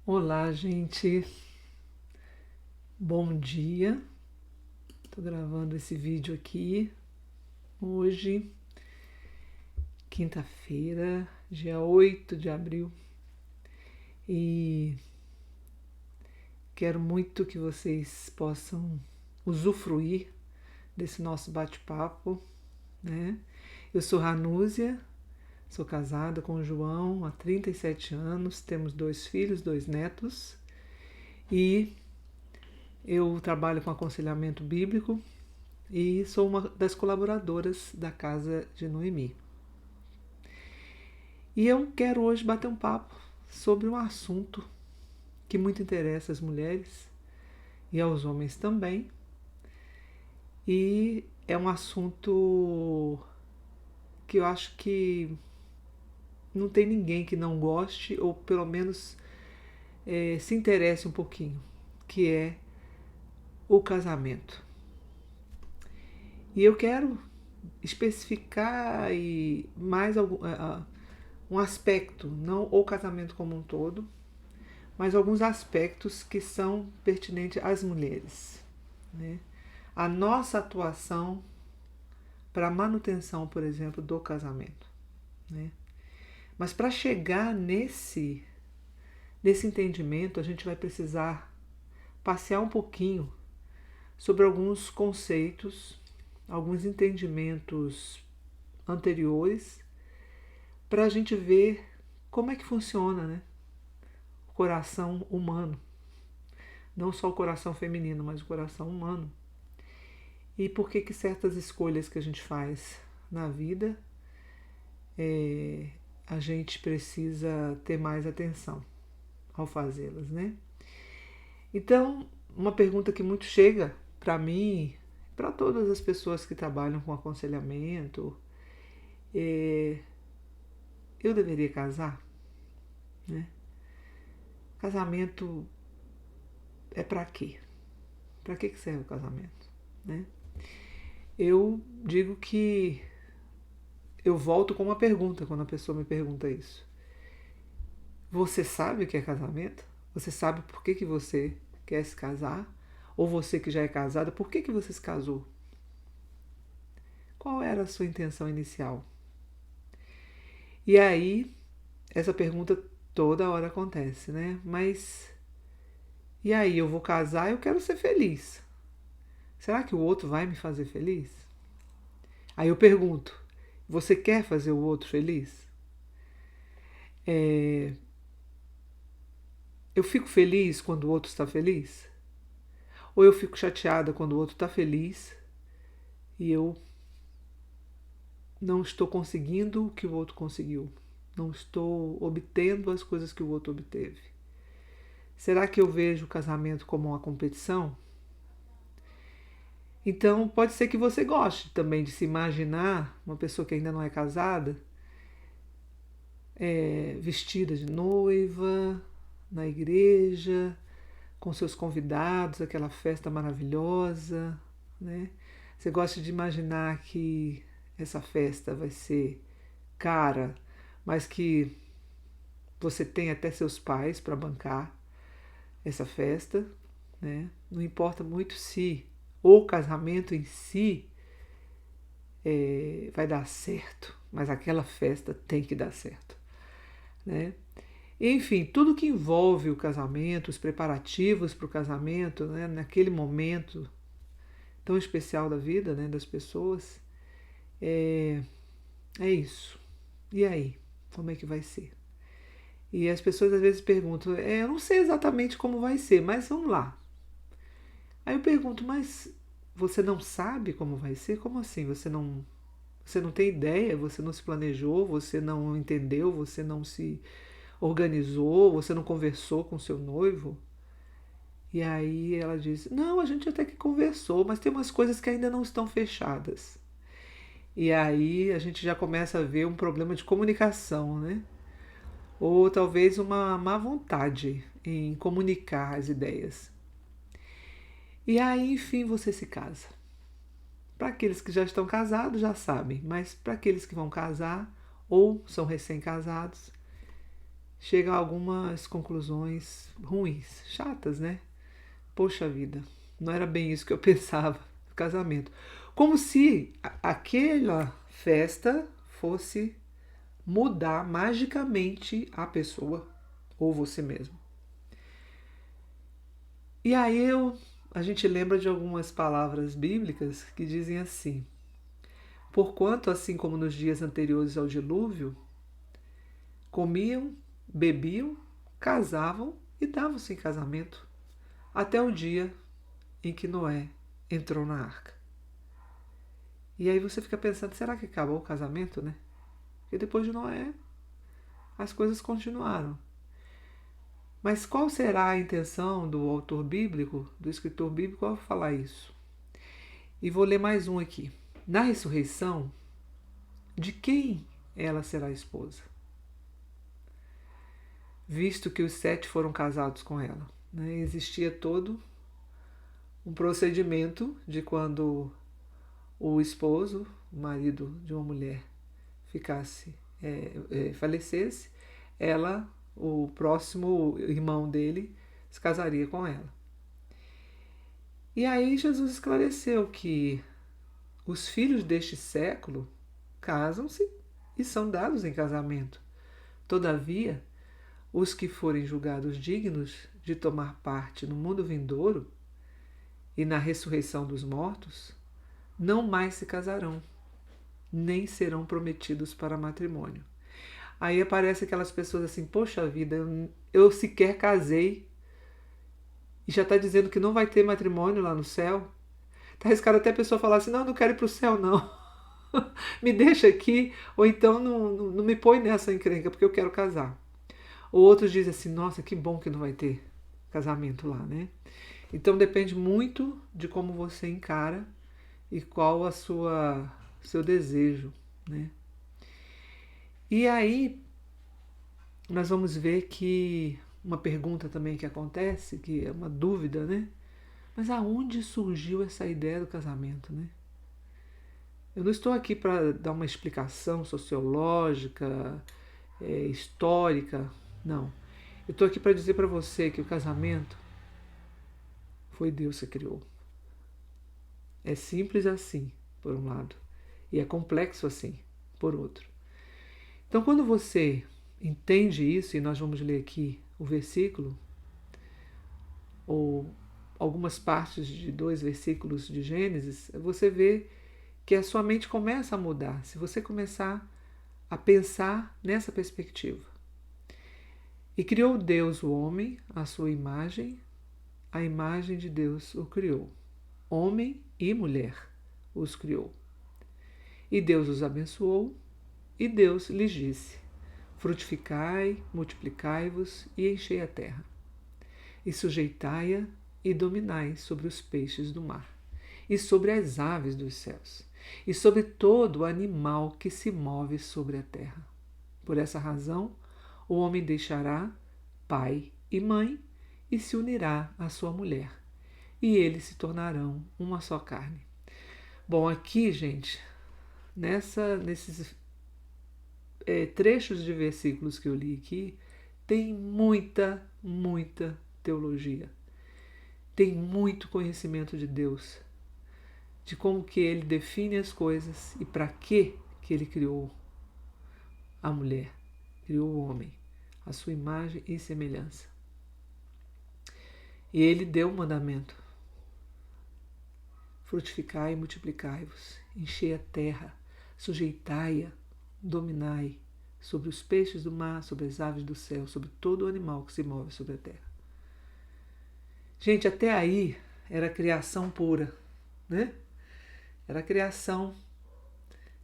Olá, gente. Bom dia. Tô gravando esse vídeo aqui hoje, quinta-feira, dia 8 de abril, e quero muito que vocês possam usufruir desse nosso bate-papo, né? Eu sou Ranúzia, sou casada com o João há 37 anos, temos 2 filhos, 2 netos, e eu trabalho com aconselhamento bíblico e sou uma das colaboradoras da Casa de Noemi. E eu quero hoje bater um papo sobre um assunto que muito interessa as mulheres e aos homens também. E é um assunto que eu acho que não tem ninguém que não goste ou pelo menos se interesse um pouquinho, que é o casamento. E eu quero especificar mais um aspecto, não o casamento como um todo, mas alguns aspectos que são pertinentes às mulheres, né? A nossa atuação para a manutenção, por exemplo, do casamento, né? Mas para chegar nesse entendimento, a gente vai precisar passear um pouquinho sobre alguns conceitos, alguns entendimentos anteriores, para a gente ver como é que funciona, né? O coração humano. Não só o coração feminino, mas o coração humano. E por que certas escolhas que a gente faz na vida, a gente precisa ter mais atenção ao fazê-las, né? Então, uma pergunta que muito chega para mim, para todas as pessoas que trabalham com aconselhamento, é: eu deveria casar? Né? Casamento é para quê? Para que serve o casamento? Né? Eu digo que eu volto com uma pergunta quando a pessoa me pergunta isso. Você sabe o que é casamento? Você sabe por que você quer se casar? Ou você que já é casada, por que você se casou? Qual era a sua intenção inicial? E aí, essa pergunta toda hora acontece, né? Mas e aí, eu vou casar e eu quero ser feliz. Será que o outro vai me fazer feliz? Aí eu pergunto, você quer fazer o outro feliz? Eu fico feliz quando o outro está feliz? Ou eu fico chateada quando o outro está feliz e eu não estou conseguindo o que o outro conseguiu? Não estou obtendo as coisas que o outro obteve? Será que eu vejo o casamento como uma competição? Então, pode ser que você goste também de se imaginar uma pessoa que ainda não é casada, vestida de noiva, na igreja, com seus convidados, aquela festa maravilhosa, né? Você gosta de imaginar que essa festa vai ser cara, mas que você tem até seus pais para bancar essa festa, né? Não importa muito se o casamento em si vai dar certo, mas aquela festa tem que dar certo, né? Enfim, tudo que envolve o casamento, os preparativos para o casamento, né, naquele momento tão especial da vida, né, das pessoas, é isso. E aí, como é que vai ser? E as pessoas às vezes perguntam, eu não sei exatamente como vai ser, mas vamos lá. Aí eu pergunto, mas você não sabe como vai ser? Como assim? Você não tem ideia? Você não se planejou? Você não entendeu? Você não se organizou? Você não conversou com seu noivo? E aí ela disse, não, a gente até que conversou, mas tem umas coisas que ainda não estão fechadas. E aí a gente já começa a ver um problema de comunicação, né? Ou talvez uma má vontade em comunicar as ideias. E aí, enfim, você se casa. Para aqueles que já estão casados, já sabem, mas para aqueles que vão casar ou são recém-casados, chega a algumas conclusões ruins, chatas, né? Poxa vida, não era bem isso que eu pensava do casamento. Como se aquela festa fosse mudar magicamente a pessoa ou você mesmo. E aí a gente lembra de algumas palavras bíblicas que dizem assim: porquanto, assim como nos dias anteriores ao dilúvio, comiam, bebiam, casavam e davam-se em casamento, até o dia em que Noé entrou na arca. E aí você fica pensando, será que acabou o casamento, né? Porque depois de Noé, as coisas continuaram. Mas qual será a intenção do autor bíblico, do escritor bíblico, ao falar isso? E vou ler mais um aqui. Na ressurreição, de quem ela será esposa? Visto que os 7 foram casados com ela. Né? Existia todo um procedimento de quando o esposo, o marido de uma mulher, falecesse, ela, o próximo irmão dele, se casaria com ela. E aí Jesus esclareceu que os filhos deste século casam-se e são dados em casamento. Todavia, os que forem julgados dignos de tomar parte no mundo vindouro e na ressurreição dos mortos, não mais se casarão, nem serão prometidos para matrimônio. Aí aparece aquelas pessoas assim, poxa vida, eu sequer casei e já está dizendo que não vai ter matrimônio lá no céu. Tá arriscado até a pessoa falar assim, não quero ir para o céu não, me deixa aqui, ou então não me põe nessa encrenca porque eu quero casar. Ou outros dizem assim, nossa, que bom que não vai ter casamento lá, né? Então depende muito de como você encara e qual seu desejo, né? E aí nós vamos ver que uma pergunta também que acontece, que é uma dúvida, né? Mas aonde surgiu essa ideia do casamento, né? Eu não estou aqui para dar uma explicação sociológica, histórica, não. Eu estou aqui para dizer para você que o casamento foi Deus que criou. É simples assim, por um lado, e é complexo assim, por outro. Então, quando você entende isso, e nós vamos ler aqui o versículo, ou algumas partes de 2 versículos de Gênesis, você vê que a sua mente começa a mudar, se você começar a pensar nessa perspectiva. E criou Deus o homem, à sua imagem, a imagem de Deus o criou. Homem e mulher os criou. E Deus os abençoou, e Deus lhes disse: frutificai, multiplicai-vos e enchei a terra, e sujeitai-a e dominai sobre os peixes do mar, e sobre as aves dos céus, e sobre todo o animal que se move sobre a terra. Por essa razão, o homem deixará pai e mãe e se unirá à sua mulher, e eles se tornarão uma só carne. Bom, aqui, gente, nesses trechos de versículos que eu li aqui, tem muita teologia. Tem muito conhecimento de Deus, de como que ele define as coisas e para que ele criou a mulher, criou o homem, a sua imagem e semelhança. E ele deu o mandamento: frutificai e multiplicai-vos, enchei a terra, sujeitai-a, dominai sobre os peixes do mar, sobre as aves do céu, sobre todo o animal que se move sobre a terra. Gente, até aí era criação pura, né? Era criação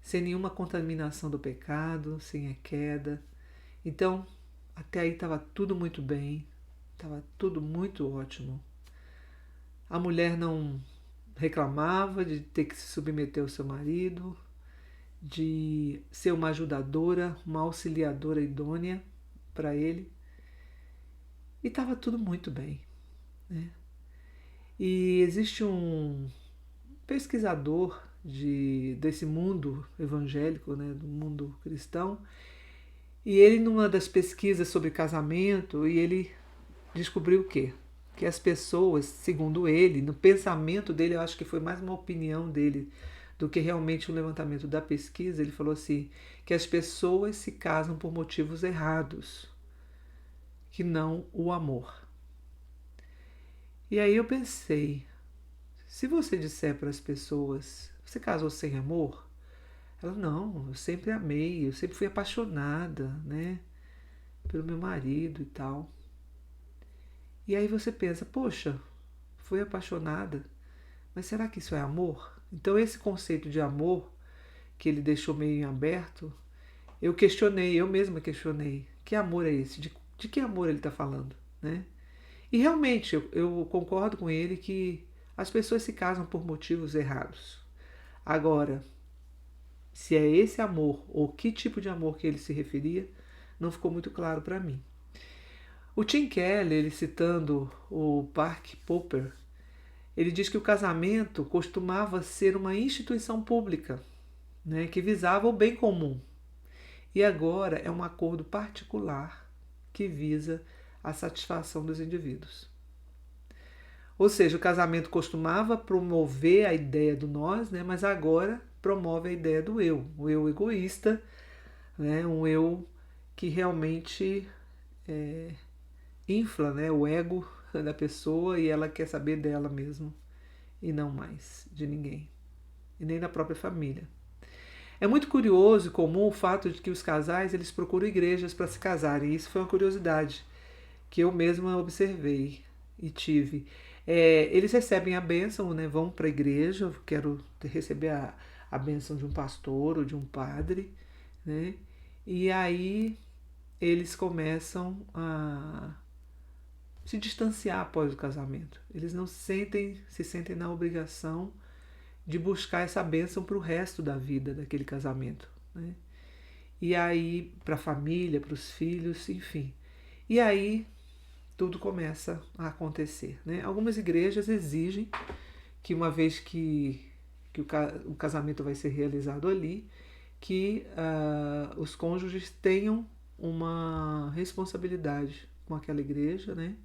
sem nenhuma contaminação do pecado, sem a queda. Então, até aí estava tudo muito bem, estava tudo muito ótimo. A mulher não reclamava de ter que se submeter ao seu marido, de ser uma ajudadora, uma auxiliadora idônea para ele. E estava tudo muito bem, né? E existe um pesquisador desse mundo evangélico, né, do mundo cristão, E ele, numa das pesquisas sobre casamento, e ele descobriu o quê? Que as pessoas, segundo ele, no pensamento dele, eu acho que foi mais uma opinião dele do que realmente um levantamento da pesquisa, ele falou assim, que as pessoas se casam por motivos errados, que não o amor. E aí eu pensei, se você disser para as pessoas, você casou sem amor? Ela, não, eu sempre amei, eu sempre fui apaixonada, né, pelo meu marido e tal. E aí você pensa, poxa, fui apaixonada, mas será que isso é amor? Então esse conceito de amor, que ele deixou meio em aberto, eu questionei, eu mesma questionei, que amor é esse? De que amor ele está falando, né? E realmente, eu concordo com ele que as pessoas se casam por motivos errados. Agora, se é esse amor ou que tipo de amor que ele se referia, não ficou muito claro para mim. O Tim Keller, ele citando o Park Popper, ele diz que o casamento costumava ser uma instituição pública, né, que visava o bem comum. E agora é um acordo particular que visa a satisfação dos indivíduos. Ou seja, o casamento costumava promover a ideia do nós, né, mas agora promove a ideia do eu, o eu egoísta, né, um eu que realmente infla, né, o ego da pessoa e ela quer saber dela mesma e não mais de ninguém, e nem da própria família. É muito curioso e comum o fato de que os casais eles procuram igrejas para se casarem. Isso foi uma curiosidade que eu mesma observei e tive. Eles recebem a bênção, né? Vão para a igreja, eu quero receber a bênção de um pastor ou de um padre, né? E aí eles começam a se distanciar após o casamento. Eles não se sentem na obrigação de buscar essa bênção para o resto da vida daquele casamento, né? E aí, para a família, para os filhos, enfim. E aí, tudo começa a acontecer, né? Algumas igrejas exigem que, uma vez que o casamento vai ser realizado ali, que os cônjuges tenham uma responsabilidade com aquela igreja, né?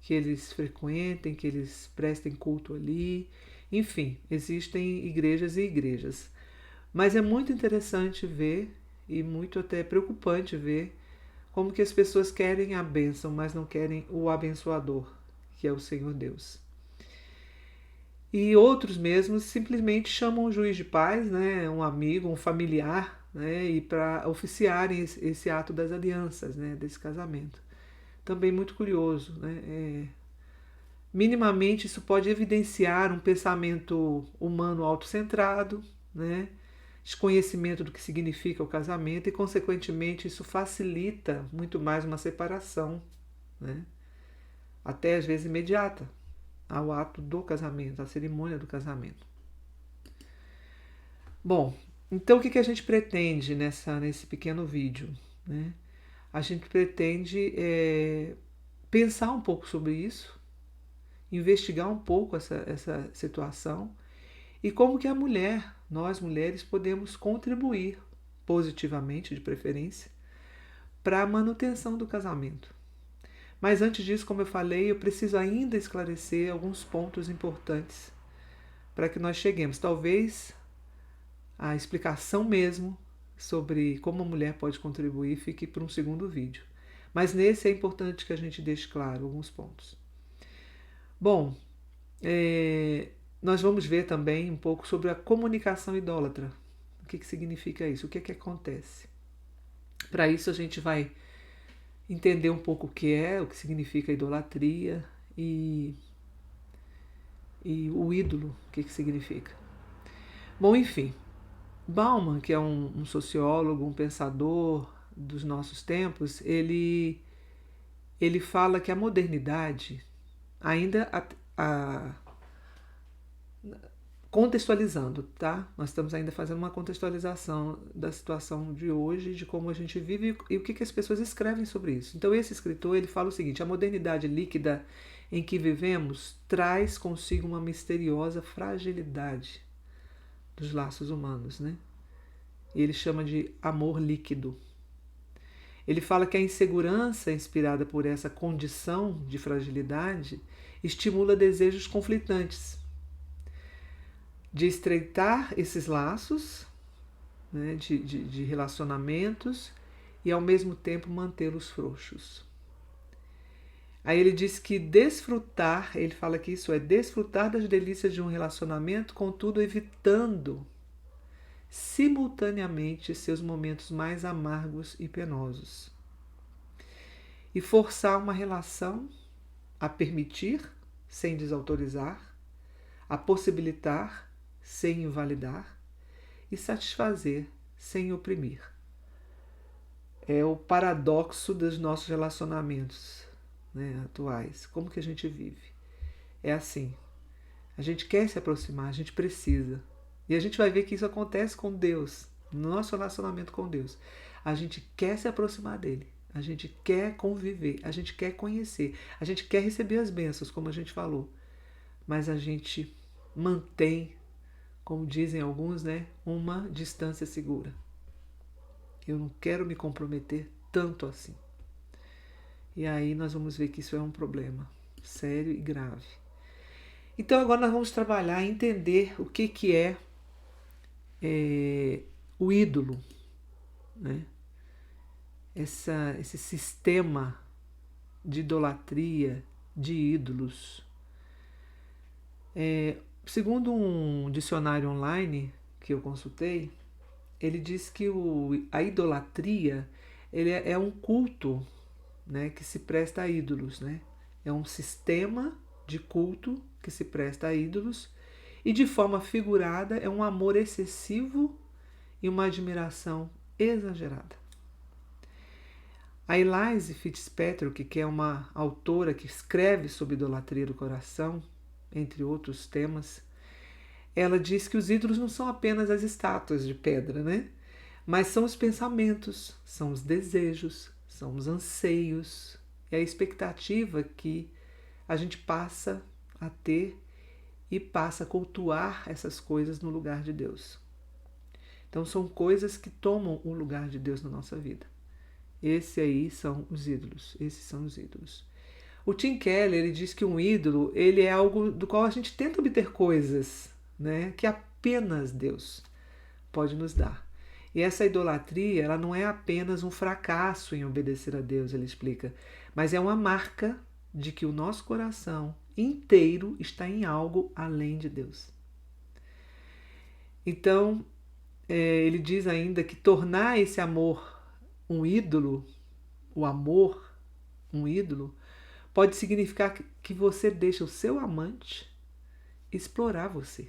Que eles frequentem, que eles prestem culto ali. Enfim, existem igrejas e igrejas. Mas é muito interessante ver e muito até preocupante ver como que as pessoas querem a bênção, mas não querem o abençoador, que é o Senhor Deus. E outros mesmos simplesmente chamam um juiz de paz, né, um amigo, um familiar, né, e para oficiarem esse ato das alianças, né, desse casamento. Também muito curioso, né? Minimamente isso pode evidenciar um pensamento humano autocentrado, né? Desconhecimento do que significa o casamento e, consequentemente, isso facilita muito mais uma separação, né? Até às vezes imediata, ao ato do casamento, à cerimônia do casamento. Bom, então o que a gente pretende nesse pequeno vídeo, né? A gente pretende pensar um pouco sobre isso, investigar um pouco essa situação e como que a mulher, nós mulheres, podemos contribuir positivamente, de preferência, para a manutenção do casamento. Mas antes disso, como eu falei, eu preciso ainda esclarecer alguns pontos importantes para que nós cheguemos. Talvez a explicação mesmo sobre como a mulher pode contribuir fique para um segundo vídeo. Mas nesse é importante que a gente deixe claro alguns pontos. Bom, nós vamos ver também um pouco sobre a comunicação idólatra. O que significa isso? O que acontece? Para isso a gente vai entender um pouco o que significa idolatria e o ídolo, o que significa. Bom, enfim, Bauman, que é um sociólogo, um pensador dos nossos tempos, ele fala que a modernidade ainda contextualizando, tá? Nós estamos ainda fazendo uma contextualização da situação de hoje, de como a gente vive e o que as pessoas escrevem sobre isso. Então esse escritor ele fala o seguinte: a modernidade líquida em que vivemos traz consigo uma misteriosa fragilidade dos laços humanos, né? E ele chama de amor líquido. Ele fala que a insegurança inspirada por essa condição de fragilidade estimula desejos conflitantes de estreitar esses laços, né, de relacionamentos e ao mesmo tempo mantê-los frouxos. Aí ele diz que desfrutar, ele fala que isso é desfrutar das delícias de um relacionamento, contudo evitando simultaneamente seus momentos mais amargos e penosos. E forçar uma relação a permitir sem desautorizar, a possibilitar sem invalidar e satisfazer sem oprimir. É o paradoxo dos nossos relacionamentos, né, atuais. Como que a gente vive? É assim. A gente quer se aproximar, a gente precisa. E a gente vai ver que isso acontece com Deus, no nosso relacionamento com Deus. A gente quer se aproximar dele, a gente quer conviver, a gente quer conhecer, a gente quer receber as bênçãos, como a gente falou. Mas a gente mantém, como dizem alguns, né, uma distância segura. Eu não quero me comprometer tanto assim. E aí nós vamos ver que isso é um problema sério e grave. Então agora nós vamos trabalhar e entender o que é o ídolo, né? Esse sistema de idolatria, de ídolos. Segundo um dicionário online que eu consultei, ele diz que a idolatria ele é um culto, né, que se presta a ídolos, né? É um sistema de culto que se presta a ídolos e de forma figurada é um amor excessivo e uma admiração exagerada. A Elaine Fitzpatrick, que é uma autora que escreve sobre idolatria do coração, entre outros temas, ela diz que os ídolos não são apenas as estátuas de pedra, né? Mas são os pensamentos, são os desejos, são os anseios e a expectativa que a gente passa a ter e passa a cultuar essas coisas no lugar de Deus. Então são coisas que tomam o lugar de Deus na nossa vida. Esses aí são os ídolos. Esses são os ídolos. O Tim Keller ele diz que um ídolo ele é algo do qual a gente tenta obter coisas, né, que apenas Deus pode nos dar. E essa idolatria ela não é apenas um fracasso em obedecer a Deus, ele explica, mas é uma marca de que o nosso coração inteiro está em algo além de Deus. Então, ele diz ainda que tornar esse amor um ídolo, o amor um ídolo, pode significar que você deixa o seu amante explorar você.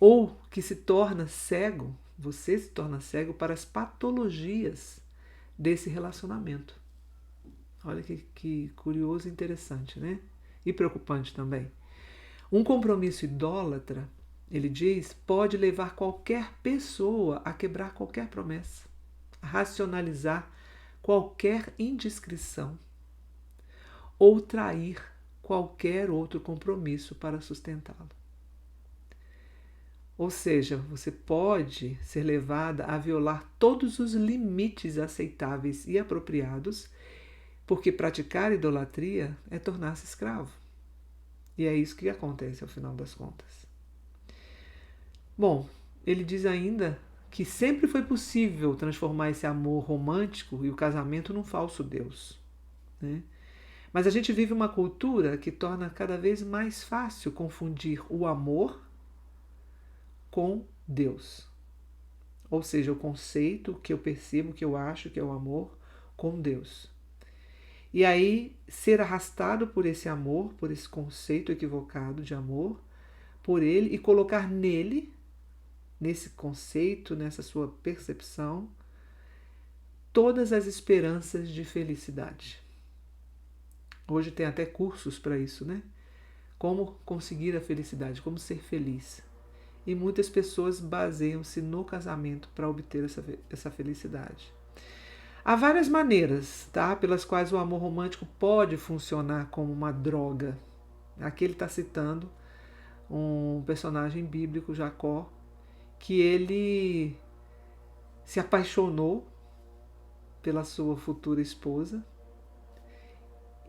Ou que se torna cego, você se torna cego para as patologias desse relacionamento. Olha que curioso e interessante, né? E preocupante também. Um compromisso idólatra, ele diz, pode levar qualquer pessoa a quebrar qualquer promessa, a racionalizar qualquer indiscrição ou trair qualquer outro compromisso para sustentá-lo. Ou seja, você pode ser levada a violar todos os limites aceitáveis e apropriados, porque praticar idolatria é tornar-se escravo. E é isso que acontece ao final das contas. Bom, ele diz ainda que sempre foi possível transformar esse amor romântico e o casamento num falso Deus, né? Mas a gente vive uma cultura que torna cada vez mais fácil confundir o amor com Deus. Ou seja, o conceito que eu percebo, que eu acho que é o amor, com Deus. E aí, ser arrastado por esse amor, por esse conceito equivocado de amor, por ele, e colocar nele, nesse conceito, nessa sua percepção, todas as esperanças de felicidade. Hoje tem até cursos para isso, né? Como conseguir a felicidade, como ser feliz. E muitas pessoas baseiam-se no casamento para obter essa felicidade. Há várias maneiras, tá, pelas quais o amor romântico pode funcionar como uma droga. Aqui ele está citando um personagem bíblico, Jacó, que ele se apaixonou pela sua futura esposa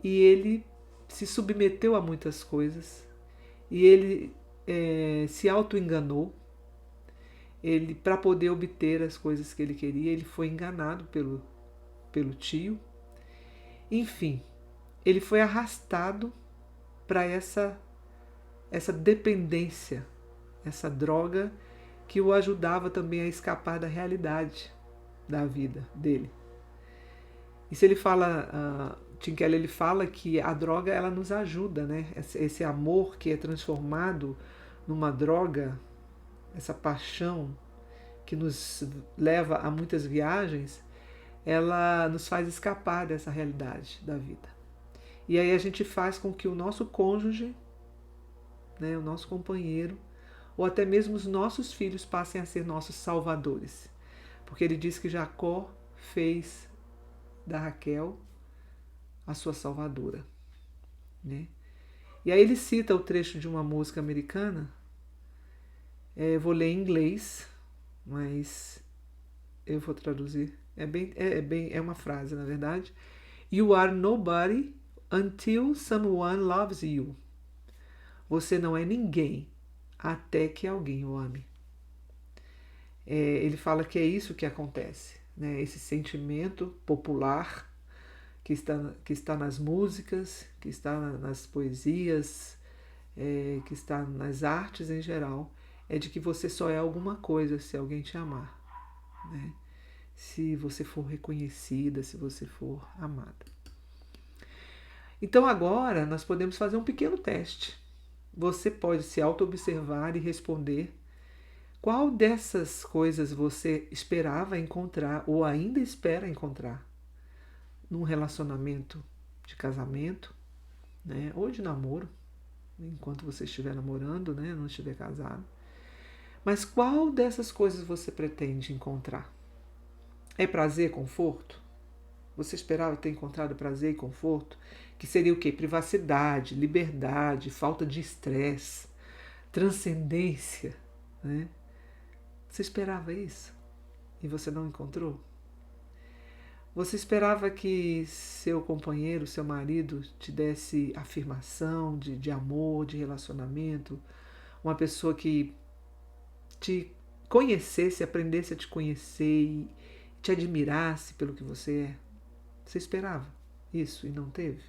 e ele se submeteu a muitas coisas e ele se auto-enganou. Ele, para poder obter as coisas que ele queria, ele foi enganado pelo tio. Enfim, ele foi arrastado para essa dependência, essa droga que o ajudava também a escapar da realidade da vida dele. Isso ele fala, Tim Keller, ele fala que a droga ela nos ajuda, né? Esse amor que é transformado numa droga, essa paixão que nos leva a muitas viagens, ela nos faz escapar dessa realidade da vida. E aí a gente faz com que o nosso cônjuge, né, o nosso companheiro, ou até mesmo os nossos filhos passem a ser nossos salvadores. Porque ele diz que Jacó fez da Raquel a sua salvadora, né? E aí ele cita o trecho de uma música americana, vou ler em inglês, mas eu vou traduzir, é uma frase na verdade. You are nobody until someone loves you. Você não é ninguém até que alguém o ame. Ele fala que é isso que acontece, né? Esse sentimento popular que está nas músicas, que está nas poesias, que está nas artes em geral, é de que você só é alguma coisa se alguém te amar, né? Se você for reconhecida, se você for amada. Então agora nós podemos fazer um pequeno teste. Você pode se auto-observar e responder qual dessas coisas você esperava encontrar ou ainda espera encontrar num relacionamento de casamento, né? Ou de namoro, enquanto você estiver namorando, né? Não estiver casado. Mas qual dessas coisas você pretende encontrar? É prazer, conforto? Você esperava ter encontrado prazer e conforto? Que seria o quê? Privacidade, liberdade, falta de estresse, transcendência, né? Você esperava isso e você não encontrou? Você esperava que seu companheiro, seu marido te desse afirmação de amor, de relacionamento, uma pessoa que te conhecesse, aprendesse a te conhecer e te admirasse pelo que você é? Você esperava isso e não teve?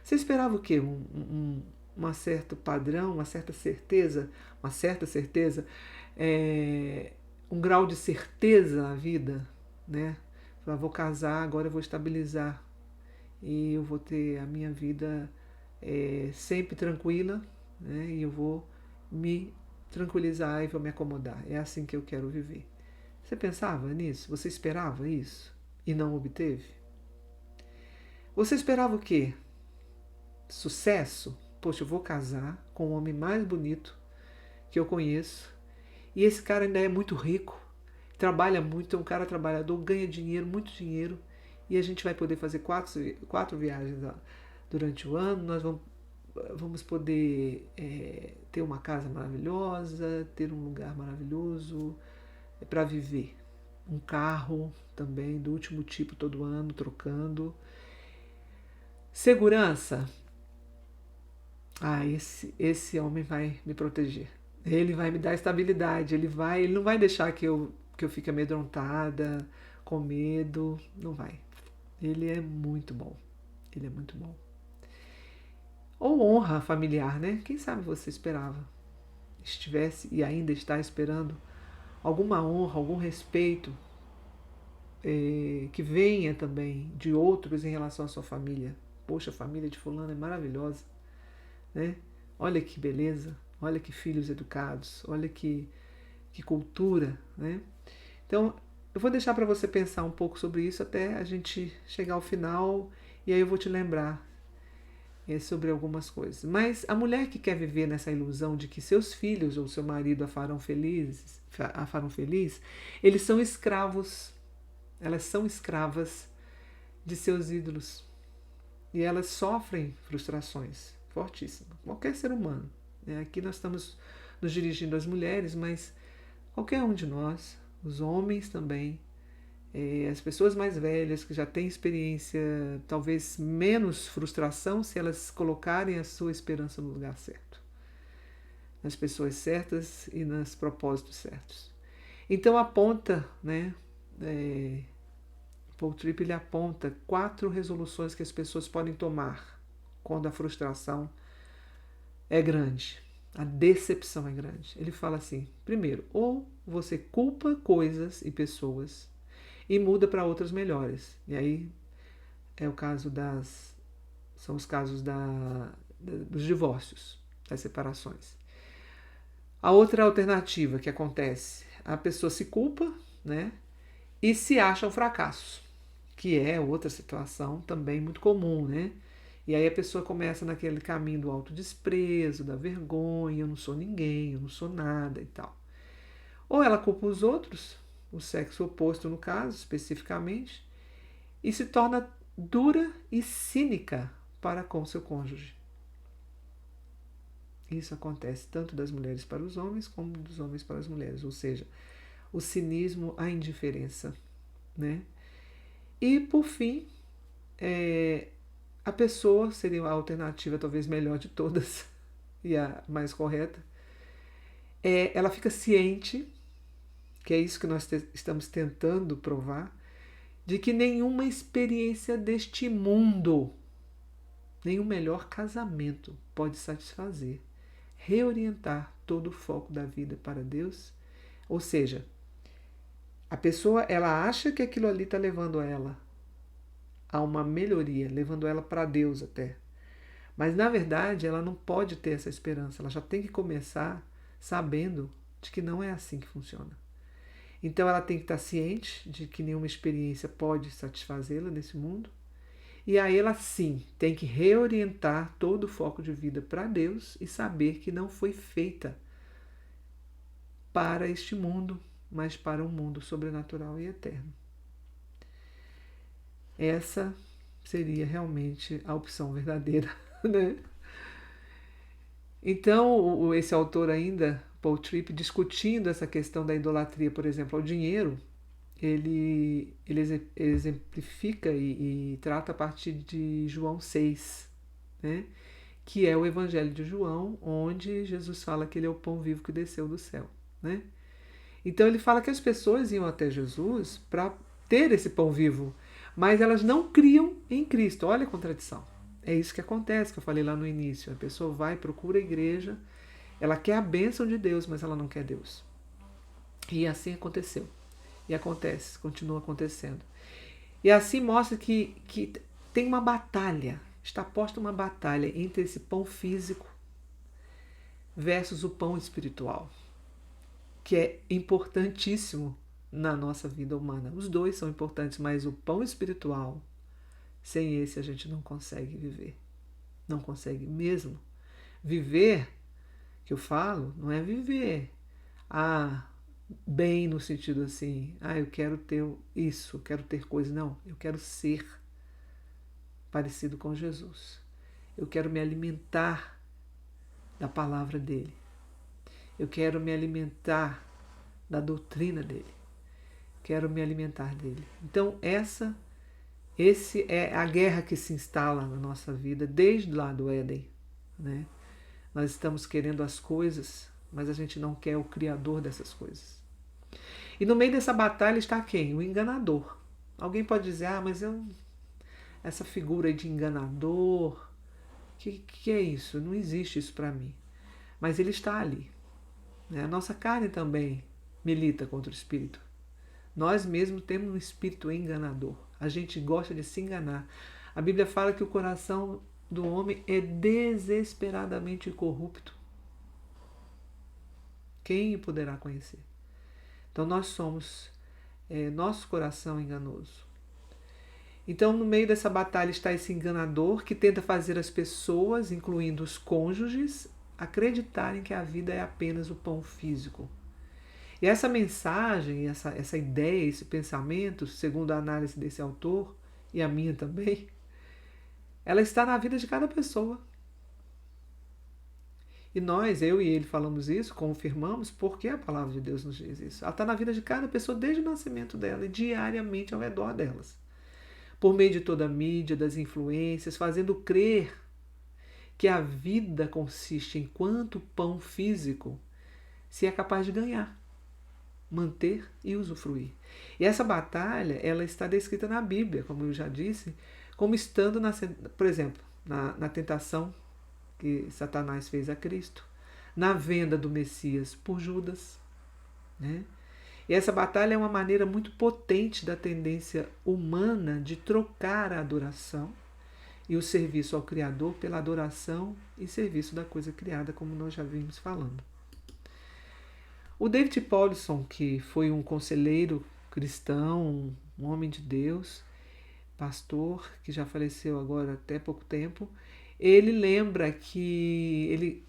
Você esperava o quê? Um certo padrão, uma certa certeza, um grau de certeza na vida, né? Vou casar, agora eu vou estabilizar e eu vou ter a minha vida sempre tranquila, né? E eu vou me tranquilizar e vou me acomodar. É assim que eu quero viver. Você pensava nisso? Você esperava isso e não obteve? Você esperava o quê? Sucesso? Poxa, eu vou casar com o homem mais bonito que eu conheço e esse cara ainda é muito rico, trabalha muito, é um cara trabalhador, ganha dinheiro, muito dinheiro, e a gente vai poder fazer quatro viagens durante o ano, nós vamos poder ter uma casa maravilhosa, ter um lugar maravilhoso para viver, um carro também do último tipo todo ano, trocando. Segurança? Esse homem vai me proteger. Ele vai me dar estabilidade, ele não vai deixar que eu fique amedrontada, com medo, não vai. Ele é muito bom. Ele é muito bom. Ou honra familiar, né? Quem sabe você estivesse e ainda está esperando alguma honra, algum respeito que venha também de outros em relação à sua família. Poxa, a família de fulano é maravilhosa, né? Olha que beleza, olha que filhos educados, olha que cultura, né? Então, eu vou deixar para você pensar um pouco sobre isso até a gente chegar ao final e aí eu vou te lembrar sobre algumas coisas. Mas a mulher que quer viver nessa ilusão de que seus filhos ou seu marido a farão feliz, eles são escravos, elas são escravas de seus ídolos e elas sofrem frustrações fortíssimas. Qualquer ser humano, né? Aqui nós estamos nos dirigindo às mulheres, mas qualquer um de nós, os homens também, As pessoas mais velhas, que já têm experiência, talvez menos frustração, se elas colocarem a sua esperança no lugar certo, nas pessoas certas e nos propósitos certos. Então aponta, né? Paul Tripp, ele aponta 4 resoluções que as pessoas podem tomar quando a frustração é grande, a decepção é grande. Ele fala assim: primeiro, ou você culpa coisas e pessoas e muda para outras melhores. E aí é o caso são os casos dos divórcios, das separações. A outra alternativa que acontece, a pessoa se culpa, né? E se acha um fracasso, que é outra situação também muito comum, né? E aí a pessoa começa naquele caminho do autodesprezo, da vergonha, eu não sou ninguém, eu não sou nada e tal. Ou ela culpa os outros, o sexo oposto no caso, especificamente, e se torna dura e cínica para com seu cônjuge. Isso acontece tanto das mulheres para os homens como dos homens para as mulheres, ou seja, o cinismo, a indiferença, né? E por fim, a pessoa seria a alternativa talvez melhor de todas e a mais correta. Ela fica ciente, que é isso que nós estamos tentando provar, de que nenhuma experiência deste mundo, nenhum melhor casamento pode satisfazer, reorientar todo o foco da vida para Deus. Ou seja, a pessoa, ela acha que aquilo ali está levando ela a uma melhoria, levando ela para Deus até. Mas na verdade ela não pode ter essa esperança, ela já tem que começar sabendo de que não é assim que funciona. Então ela tem que estar ciente de que nenhuma experiência pode satisfazê-la nesse mundo. E aí ela sim tem que reorientar todo o foco de vida para Deus e saber que não foi feita para este mundo, mas para um mundo sobrenatural e eterno. Essa seria realmente a opção verdadeira, né? Então, esse autor ainda, Paul Tripp, discutindo essa questão da idolatria, por exemplo, ao dinheiro, ele exemplifica e trata a partir de João 6, né? Que é o Evangelho de João, onde Jesus fala que ele é o pão vivo que desceu do céu, né? Então ele fala que as pessoas iam até Jesus para ter esse pão vivo, mas elas não criam em Cristo. Olha a contradição. É isso que acontece, que eu falei lá no início. A pessoa vai, procura a igreja, ela quer a bênção de Deus, mas ela não quer Deus. E assim aconteceu. E acontece, continua acontecendo. E assim mostra que tem uma batalha, está posta uma batalha entre esse pão físico versus o pão espiritual, que é importantíssimo na nossa vida humana. Os dois são importantes, mas o pão espiritual, sem esse a gente não consegue viver. Não consegue mesmo. Viver, que eu falo, não é viver bem no sentido assim, eu quero ter isso, eu quero ter coisa. Não, eu quero ser parecido com Jesus. Eu quero me alimentar da palavra dele. Eu quero me alimentar da doutrina dele. Quero me alimentar dele. Então esse é a guerra que se instala na nossa vida desde lá do Éden, né? Nós estamos querendo as coisas, mas a gente não quer o Criador dessas coisas. E no meio dessa batalha está quem? O enganador. Alguém pode dizer, mas essa figura de enganador, que é isso? Não existe isso para mim. Mas ele está ali, né? A nossa carne também milita contra o espírito. Nós mesmos temos um espírito enganador. A gente gosta de se enganar. A Bíblia fala que o coração do homem é desesperadamente corrupto. Quem o poderá conhecer? Então nós somos, nosso coração enganoso. Então no meio dessa batalha está esse enganador que tenta fazer as pessoas, incluindo os cônjuges, acreditarem que a vida é apenas o pão físico. E essa mensagem, essa ideia, esse pensamento, segundo a análise desse autor, e a minha também, ela está na vida de cada pessoa. E nós, eu e ele, falamos isso, confirmamos, porque a palavra de Deus nos diz isso. Ela está na vida de cada pessoa desde o nascimento dela e diariamente ao redor delas. Por meio de toda a mídia, das influências, fazendo crer que a vida consiste em quanto pão físico se é capaz de ganhar, manter e usufruir. E essa batalha, ela está descrita na Bíblia, como eu já disse, como estando, por exemplo, na tentação que Satanás fez a Cristo, na venda do Messias por Judas, né? E essa batalha é uma maneira muito potente da tendência humana de trocar a adoração e o serviço ao Criador pela adoração e serviço da coisa criada, como nós já vimos falando. O David Powlison, que foi um conselheiro cristão, um homem de Deus, pastor, que já faleceu agora até pouco tempo, ele lembra que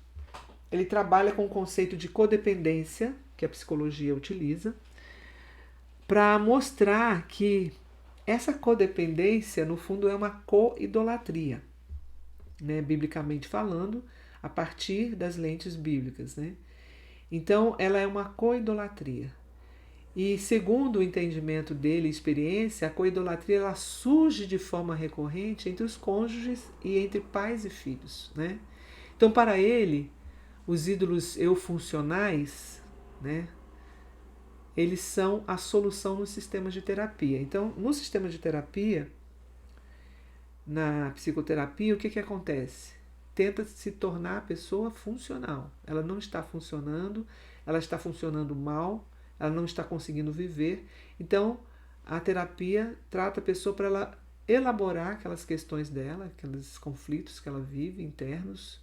ele trabalha com o conceito de codependência, que a psicologia utiliza, para mostrar que essa codependência, no fundo, é uma co-idolatria, né, biblicamente falando, a partir das lentes bíblicas, né? Então, ela é uma co-idolatria. E segundo o entendimento dele e experiência, a co-idolatria ela surge de forma recorrente entre os cônjuges e entre pais e filhos, né? Então, para ele, os ídolos eufuncionais, né, eles são a solução nos sistemas de terapia. Então, no sistema de terapia, na psicoterapia, o que acontece? Tenta se tornar a pessoa funcional. Ela não está funcionando, ela está funcionando mal, ela não está conseguindo viver. Então, a terapia trata a pessoa para ela elaborar aquelas questões dela, aqueles conflitos que ela vive internos,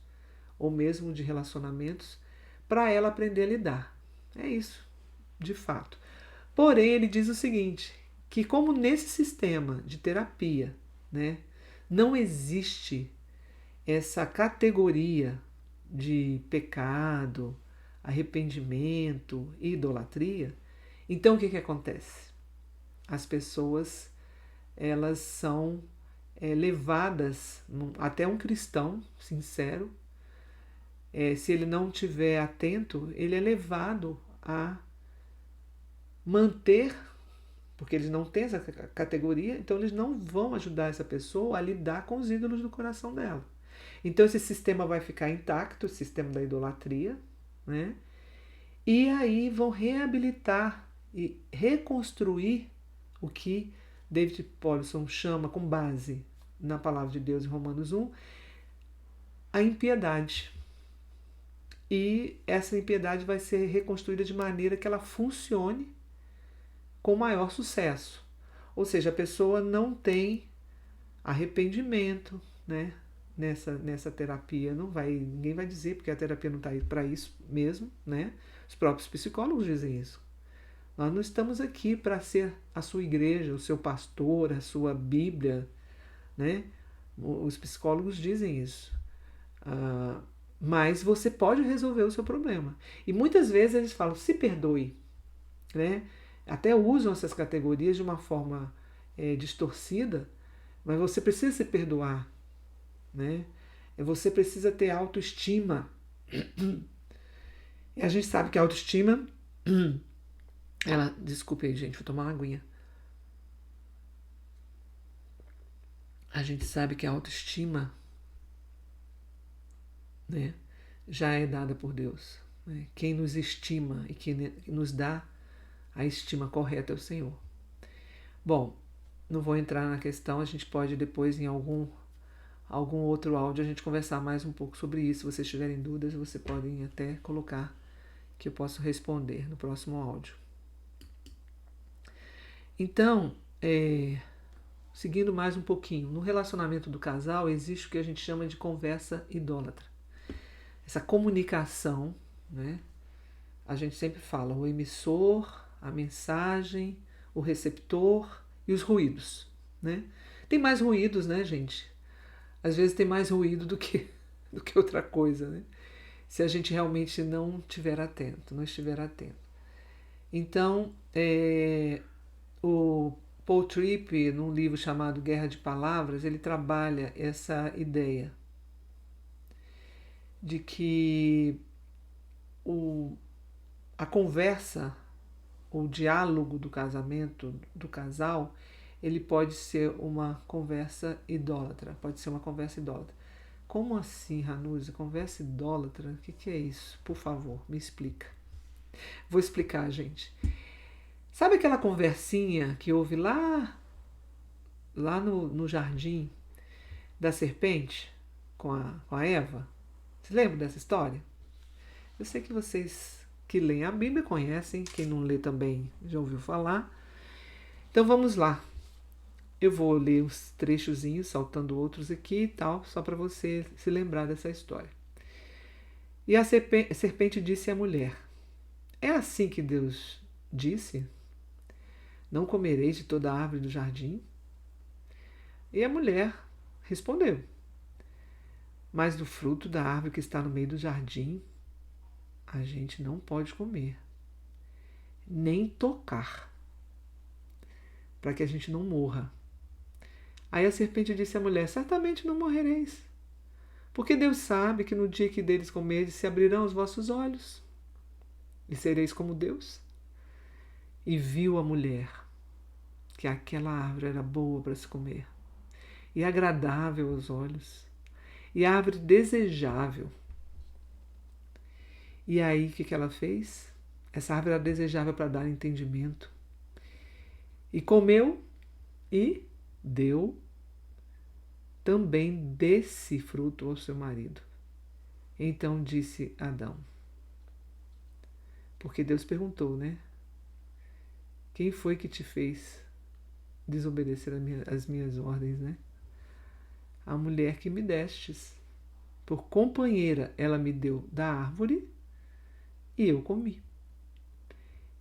ou mesmo de relacionamentos, para ela aprender a lidar. É isso, de fato. Porém, ele diz o seguinte, que como nesse sistema de terapia, né, não existe essa categoria de pecado, arrependimento e idolatria, então o que acontece? As pessoas elas são levadas, até um cristão sincero, se ele não estiver atento, ele é levado a manter, porque eles não têm essa categoria, então eles não vão ajudar essa pessoa a lidar com os ídolos do coração dela. Então esse sistema vai ficar intacto, o sistema da idolatria, né? E aí vão reabilitar e reconstruir o que David Powlison chama, com base na palavra de Deus em Romanos 1, a impiedade. E essa impiedade vai ser reconstruída de maneira que ela funcione com maior sucesso. Ou seja, a pessoa não tem arrependimento, né? Nessa terapia, ninguém vai dizer, porque a terapia não está aí para isso mesmo, né? Os próprios psicólogos dizem isso. Nós não estamos aqui para ser a sua igreja, o seu pastor, a sua Bíblia, né? Os psicólogos dizem isso. Mas você pode resolver o seu problema. E muitas vezes eles falam, se perdoe, né? Até usam essas categorias de uma forma distorcida, mas você precisa se perdoar, né? Você precisa ter autoestima. E a gente sabe que a autoestima desculpe aí, gente, vou tomar uma aguinha. A gente sabe que a autoestima, né, já é dada por Deus, né? Quem nos estima e quem nos dá a estima correta é o Senhor. Bom, não vou entrar na questão, a gente pode depois em algum outro áudio a gente conversar mais um pouco sobre isso. Se vocês tiverem dúvidas, vocês podem até colocar que eu posso responder no próximo áudio. Então, seguindo mais um pouquinho, no relacionamento do casal existe o que a gente chama de conversa idólatra. Essa comunicação, né? A gente sempre fala o emissor, a mensagem, o receptor e os ruídos, né? Tem mais ruídos, né, gente? Às vezes tem mais ruído do que outra coisa, né? Se a gente realmente não estiver atento. Então, o Paul Tripp, num livro chamado Guerra de Palavras, ele trabalha essa ideia. de que a conversa, o diálogo do casamento, do casal, ele pode ser uma conversa idólatra, pode ser uma conversa idólatra. Como assim, Ranuzi? Conversa idólatra? O que é isso? Por favor, me explica. Vou explicar, gente. Sabe aquela conversinha que houve lá no jardim da serpente com a Eva? Você lembra dessa história? Eu sei que vocês que leem a Bíblia conhecem, quem não lê também já ouviu falar. Então vamos lá. Eu vou ler uns trechozinhos, saltando outros aqui e tal, só para você se lembrar dessa história. E a serpente disse à mulher: é assim que Deus disse? Não comereis de toda a árvore do jardim? E a mulher respondeu: mas do fruto da árvore que está no meio do jardim, a gente não pode comer, nem tocar, para que a gente não morra. Aí a serpente disse à mulher: certamente não morrereis, porque Deus sabe que no dia que deles comerdes se abrirão os vossos olhos, e sereis como Deus. E viu a mulher que aquela árvore era boa para se comer, e agradável aos olhos, e árvore desejável. E aí o que ela fez? Essa árvore era desejável para dar entendimento. E comeu e deu também desse fruto ao seu marido. Então disse Adão, porque Deus perguntou, né? Quem foi que te fez desobedecer as minhas ordens, né? A mulher que me destes. Por companheira ela me deu da árvore e eu comi.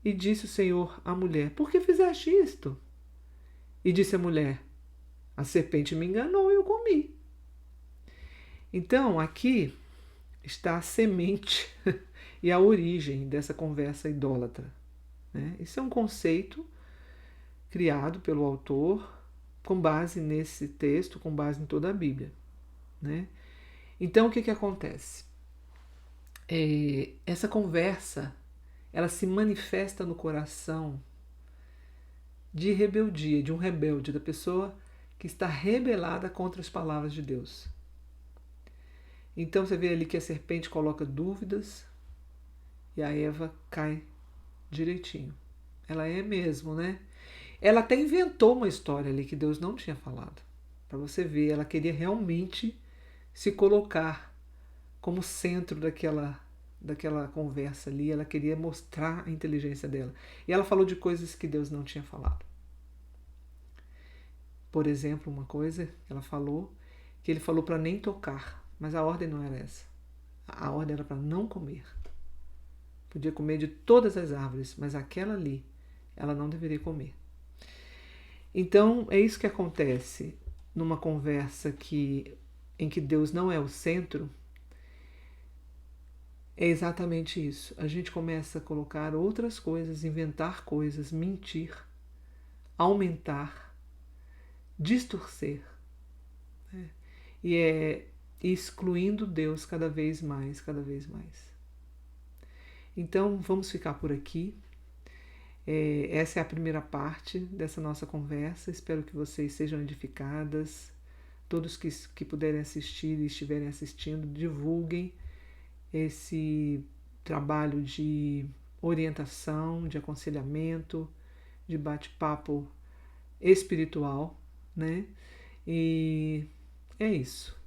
E disse o Senhor à mulher: por que fizeste isto? E disse a mulher: a serpente me enganou e eu comi. Então aqui está a semente e a origem dessa conversa idólatra, né? Isso é um conceito criado pelo autor com base nesse texto, com base em toda a Bíblia, né? Então o que acontece? Essa conversa ela se manifesta no coração de rebeldia, de um rebelde, da pessoa que está rebelada contra as palavras de Deus. Então você vê ali que a serpente coloca dúvidas e a Eva cai direitinho. Ela é mesmo, né? Ela até inventou uma história ali que Deus não tinha falado. Para você ver, ela queria realmente se colocar como centro daquela conversa ali. Ela queria mostrar a inteligência dela. E ela falou de coisas que Deus não tinha falado. Por exemplo, uma coisa que ela falou, que ele falou para nem tocar, mas a ordem não era essa. A ordem era para não comer. Podia comer de todas as árvores, mas aquela ali, ela não deveria comer. Então, é isso que acontece numa conversa em que Deus não é o centro. É exatamente isso. A gente começa a colocar outras coisas, inventar coisas, mentir, aumentar, distorcer, né? E é excluindo Deus cada vez mais, cada vez mais. Então, vamos ficar por aqui. Essa é a primeira parte dessa nossa conversa. Espero que vocês sejam edificadas. Todos que puderem assistir e estiverem assistindo, divulguem esse trabalho de orientação, de aconselhamento, de bate-papo espiritual, né? E é isso.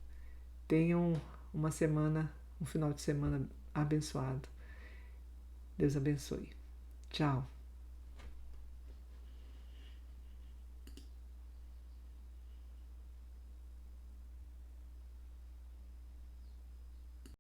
Tenham uma semana, um final de semana abençoado. Deus abençoe. Tchau.